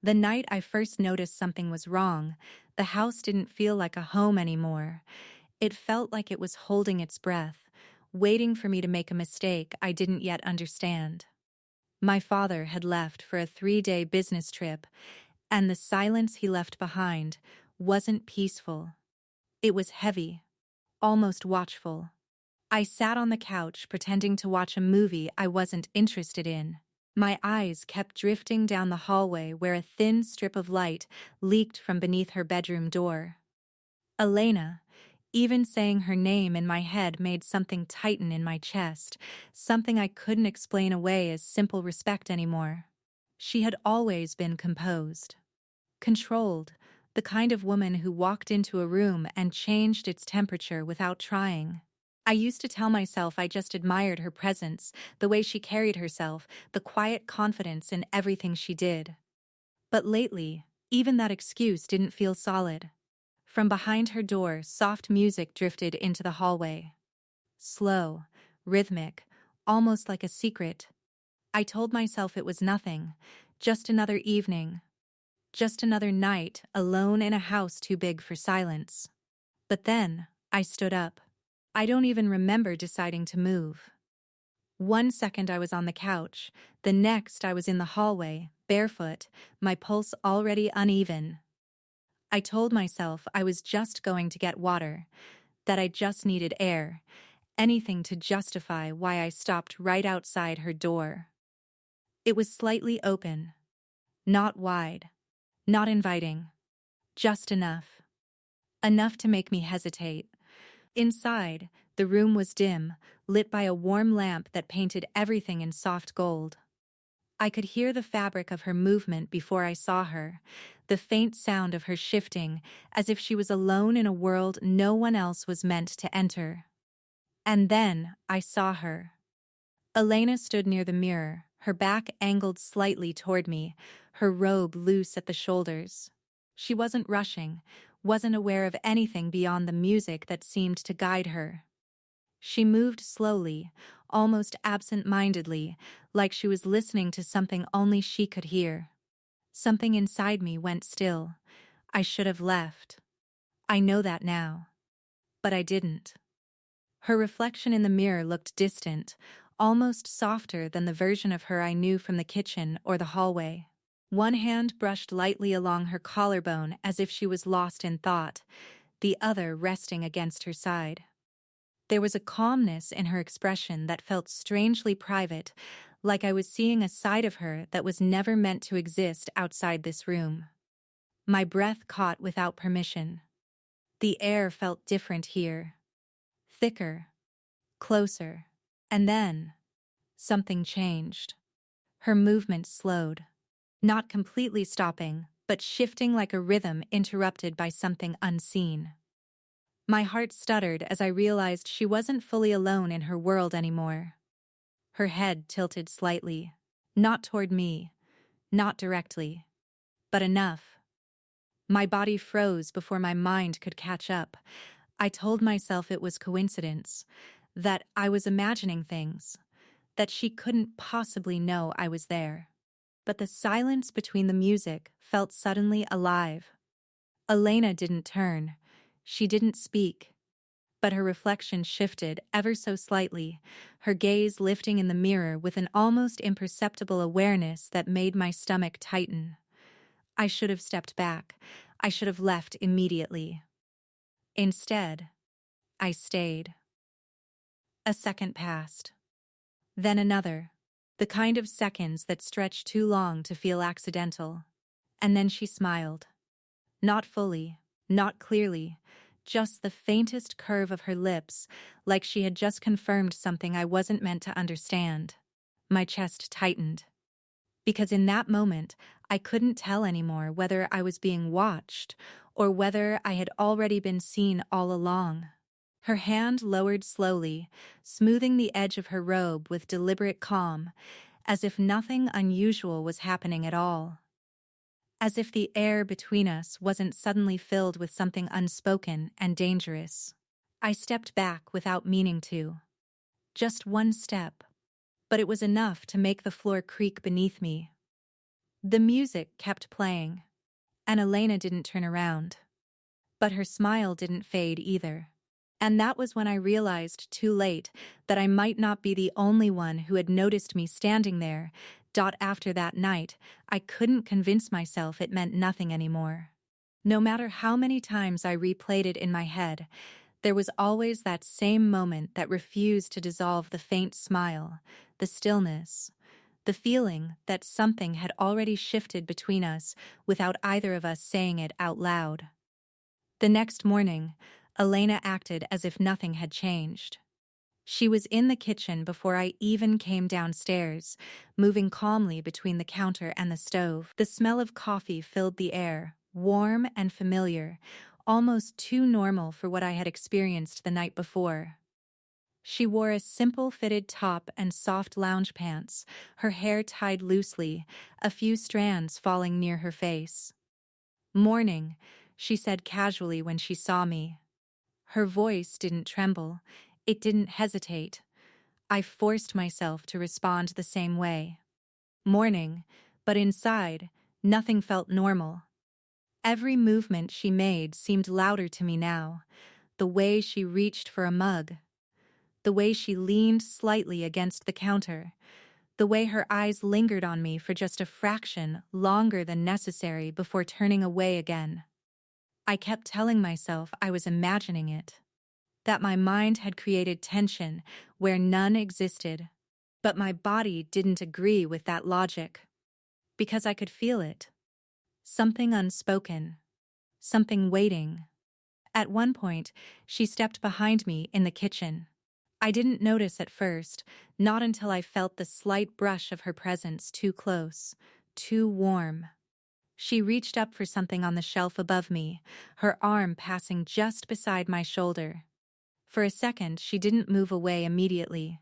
The night I first noticed something was wrong, the house didn't feel like a home anymore. It felt like it was holding its breath, waiting for me to make a mistake I didn't yet understand. My father had left for a 3-day business trip, and the silence he left behind wasn't peaceful. It was heavy, almost watchful. I sat on the couch pretending to watch a movie I wasn't interested in. My eyes kept drifting down the hallway where a thin strip of light leaked from beneath her bedroom door. Elena, even saying her name in my head made something tighten in my chest, something I couldn't explain away as simple respect anymore. She had always been composed, controlled, the kind of woman who walked into a room and changed its temperature without trying. I used to tell myself I just admired her presence, the way she carried herself, the quiet confidence in everything she did. But lately, even that excuse didn't feel solid. From behind her door, soft music drifted into the hallway. Slow, rhythmic, almost like a secret. I told myself it was nothing, just another evening, just another night alone in a house too big for silence. But then, I stood up. I don't even remember deciding to move. One second I was on the couch, the next I was in the hallway, barefoot, my pulse already uneven. I told myself I was just going to get water, that I just needed air, anything to justify why I stopped right outside her door. It was slightly open, not wide, not inviting, just enough. Enough to make me hesitate. Inside, the room was dim, lit by a warm lamp that painted everything in soft gold. I could hear the fabric of her movement before I saw her, the faint sound of her shifting, as if she was alone in a world no one else was meant to enter. And then I saw her. Elena stood near the mirror, her back angled slightly toward me, her robe loose at the shoulders. She wasn't rushing, wasn't aware of anything beyond the music that seemed to guide her. She moved slowly, almost absent-mindedly, like she was listening to something only she could hear. Something inside me went still. I should have left. I know that now. But I didn't. Her reflection in the mirror looked distant, almost softer than the version of her I knew from the kitchen or the hallway. One hand brushed lightly along her collarbone as if she was lost in thought, the other resting against her side. There was a calmness in her expression that felt strangely private, like I was seeing a side of her that was never meant to exist outside this room. My breath caught without permission. The air felt different here. Thicker, closer. And then, something changed. Her movement slowed. Not completely stopping, but shifting like a rhythm interrupted by something unseen. My heart stuttered as I realized she wasn't fully alone in her world anymore. Her head tilted slightly, not toward me, not directly, but enough. My body froze before my mind could catch up. I told myself it was coincidence, that I was imagining things, that she couldn't possibly know I was there. But the silence between the music felt suddenly alive. Elena didn't turn. She didn't speak. But her reflection shifted ever so slightly, her gaze lifting in the mirror with an almost imperceptible awareness that made my stomach tighten. I should have stepped back. I should have left immediately. Instead, I stayed. A second passed. Then another. The kind of seconds that stretch too long to feel accidental. And then she smiled. Not fully, not clearly, just the faintest curve of her lips, like she had just confirmed something I wasn't meant to understand. My chest tightened. Because in that moment, I couldn't tell anymore whether I was being watched or whether I had already been seen all along. Her hand lowered slowly, smoothing the edge of her robe with deliberate calm, as if nothing unusual was happening at all. As if the air between us wasn't suddenly filled with something unspoken and dangerous. I stepped back without meaning to. Just one step, but it was enough to make the floor creak beneath me. The music kept playing, and Elena didn't turn around. But her smile didn't fade either. And that was when I realized, too late, that I might not be the only one who had noticed me standing there. After that night, I couldn't convince myself it meant nothing anymore. No matter how many times I replayed it in my head, there was always that same moment that refused to dissolve: the faint smile, the stillness, the feeling that something had already shifted between us without either of us saying it out loud. The next morning, Elena acted as if nothing had changed. She was in the kitchen before I even came downstairs, moving calmly between the counter and the stove. The smell of coffee filled the air, warm and familiar, almost too normal for what I had experienced the night before. She wore a simple fitted top and soft lounge pants, her hair tied loosely, a few strands falling near her face. "Morning," she said casually when she saw me. Her voice didn't tremble, it didn't hesitate. I forced myself to respond the same way. "Morning," but inside, nothing felt normal. Every movement she made seemed louder to me now. The way she reached for a mug, the way she leaned slightly against the counter, the way her eyes lingered on me for just a fraction longer than necessary before turning away again. I kept telling myself I was imagining it, that my mind had created tension where none existed. But my body didn't agree with that logic, because I could feel it. Something unspoken, something waiting. At one point, she stepped behind me in the kitchen. I didn't notice at first, not until I felt the slight brush of her presence too close, too warm. She reached up for something on the shelf above me, her arm passing just beside my shoulder. For a second, she didn't move away immediately.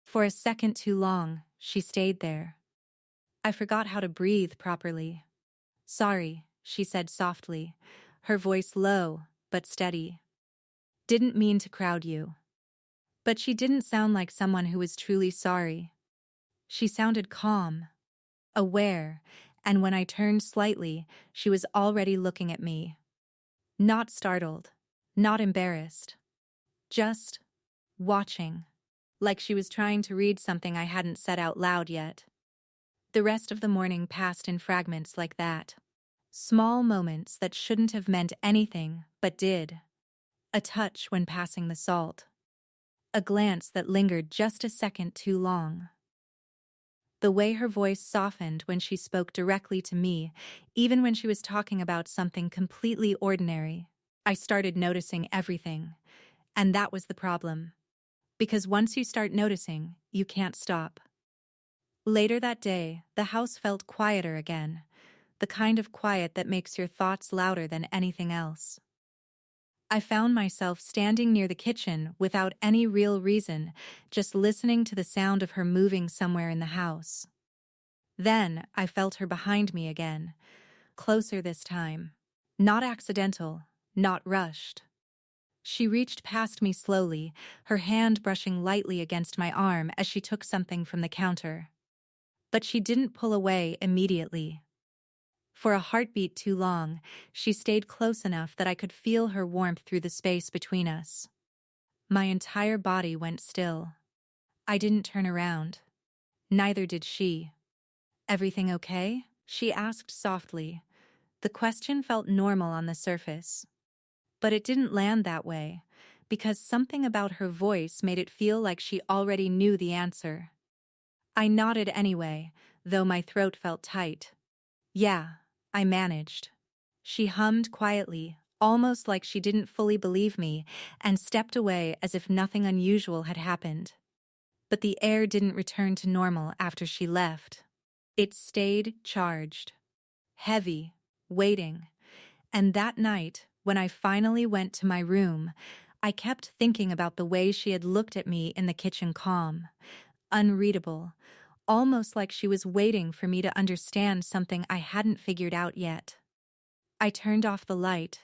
For a second too long, she stayed there. I forgot how to breathe properly. "Sorry," she said softly, her voice low but steady. "Didn't mean to crowd you." But she didn't sound like someone who was truly sorry. She sounded calm, aware, and when I turned slightly, she was already looking at me. Not startled, not embarrassed, just watching, like she was trying to read something I hadn't said out loud yet. The rest of the morning passed in fragments like that. Small moments that shouldn't have meant anything, but did. A touch when passing the salt. A glance that lingered just a second too long. The way her voice softened when she spoke directly to me, even when she was talking about something completely ordinary. I started noticing everything, and that was the problem. Because once you start noticing, you can't stop. Later that day, the house felt quieter again, the kind of quiet that makes your thoughts louder than anything else. I found myself standing near the kitchen without any real reason, just listening to the sound of her moving somewhere in the house. Then I felt her behind me again, closer this time. Not accidental, not rushed. She reached past me slowly, her hand brushing lightly against my arm as she took something from the counter. But she didn't pull away immediately. For a heartbeat too long, she stayed close enough that I could feel her warmth through the space between us. My entire body went still. I didn't turn around. Neither did she. "Everything okay?" she asked softly. The question felt normal on the surface. But it didn't land that way, because something about her voice made it feel like she already knew the answer. I nodded anyway, though my throat felt tight. "Yeah, I managed." She hummed quietly, almost like she didn't fully believe me, and stepped away as if nothing unusual had happened. But the air didn't return to normal after she left. It stayed charged, heavy, waiting. And that night, when I finally went to my room, I kept thinking about the way she had looked at me in the kitchen, calm, unreadable, almost like she was waiting for me to understand something I hadn't figured out yet. I turned off the light,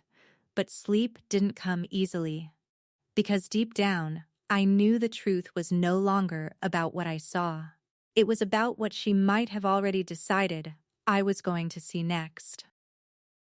but sleep didn't come easily. Because deep down, I knew the truth was no longer about what I saw. It was about what she might have already decided I was going to see next.